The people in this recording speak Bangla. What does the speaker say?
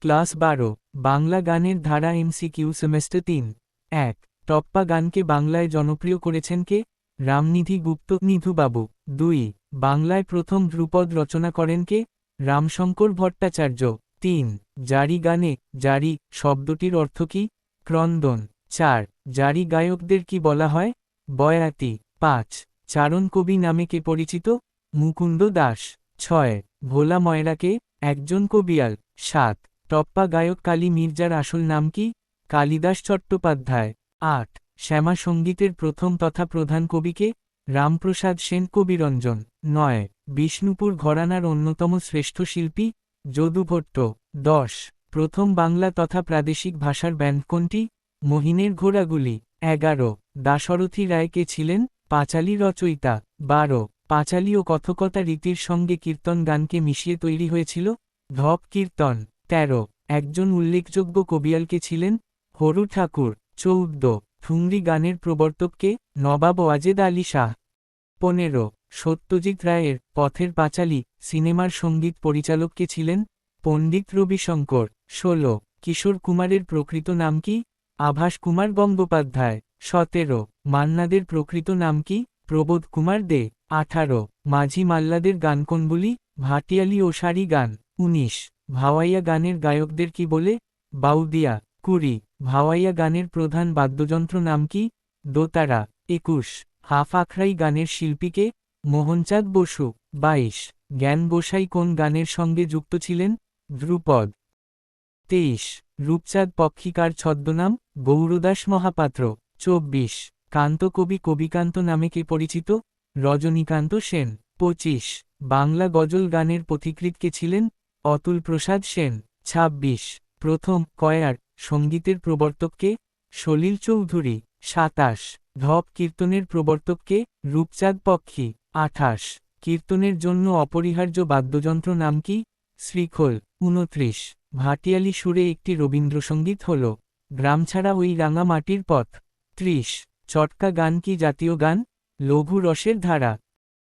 ক্লাস 12 বাংলা গানের ধারা MCQ সেমেস্টার 3 1 টপ্পা গানকে বাংলায় জনপ্রিয় করেছেন কে? রামনিধি গুপ্ত নিধুবাবু। 2 বাংলায় প্রথম ধ্রুপদ রচনা করেন কে? রামশঙ্কর ভট্টাচার্য। 3 জারি গানে জারি শব্দটির অর্থ কি? ক্রন্দন। 4 জারি গায়কদের কি বলা হয়? বয়াতি। 5 চারণ কবি নামে কে পরিচিত? মুকুন্দ দাস। 6 ভোলা ময়রাকে একজন কবিয়াল। 7 টপ্পা গায়ক কালী মির্জার আসল নাম কি? কালিদাস চট্টোপাধ্যায়। 8 শ্যামা সঙ্গীতের প্রথম তথা প্রধান কবিকে? রামপ্রসাদ সেন কবিরঞ্জন। 9 বিষ্ণুপুর ঘরানার অন্যতম শ্রেষ্ঠ শিল্পী? যদুভট্ট। 10 প্রথম বাংলা তথা প্রাদেশিক ভাষার ব্যান্ড কোনটি? মহিনের ঘোড়াগুলি। 11 দাশরথী রায় কে ছিলেন? পাঁচালী রচয়িতা। 12 পাঁচালী ও কথকতা রীতির সঙ্গে কীর্তন গানকে মিশিয়ে তৈরি হয়েছিল? ধপ কীর্তন। 13 একজন উল্লেখযোগ্য কবিয়ালকে ছিলেন? হরু ঠাকুর। 14 ঠুংরি গানের প্রবর্তককে? নবাব ওয়াজেদ আলী শাহ। 15 সত্যজিৎ রায়ের পথের পাঁচালী সিনেমার সঙ্গীত পরিচালক কে ছিলেন? পণ্ডিত রবিশঙ্কর। 16 কিশোর কুমারের প্রকৃত নাম কি? আভাস কুমার গঙ্গোপাধ্যায়। 17 মান্নাদের প্রকৃত নাম কি? প্রবোধ কুমার দে। 18 মাঝি মাল্লাদের গান কোনগুলি? ভাটিয়ালি ও সারি গান। 19 ভাওয়াইয়া গানের গায়কদের কি বলে? বাউদিয়া। 20 ভাওয়াইয়া গানের প্রধান বাদ্যযন্ত্র নাম কি? দোতারা। 21 হাফ আখড়াই গানের শিল্পীকে? মোহনচাঁদ বসু। 22 জ্ঞান গোসাই কোন গানের সঙ্গে যুক্ত ছিলেন? ধ্রুপদ। 23 রূপচাঁদ পক্ষিকার ছদ্মনাম? গৌরদাস মহাপাত্র। 24 কান্তকবি কবিকান্ত নামে কে পরিচিত? রজনীকান্ত সেন। 25 বাংলা গজল গানের পথিকৃৎ কে ছিলেন? অতুল প্রসাদ সেন। 26 প্রথম কয়ার সঙ্গীতের প্রবর্তক কে? সলিল চৌধুরী। 27 ধপ কীর্তনের প্রবর্তক কে? রূপচাঁদ পক্ষী। 28 কীর্তনের জন্য অপরিহার্য বাদ্যযন্ত্র নাম কি? শ্রীখোল। 29 ভাটিয়ালি সুরে একটি রবীন্দ্রসঙ্গীত হল? গ্রাম ছাড়া ওই রাঙা মাটির পথ। 30 চটকা গান কি জাতীয় গান? লঘু রসের ধারা।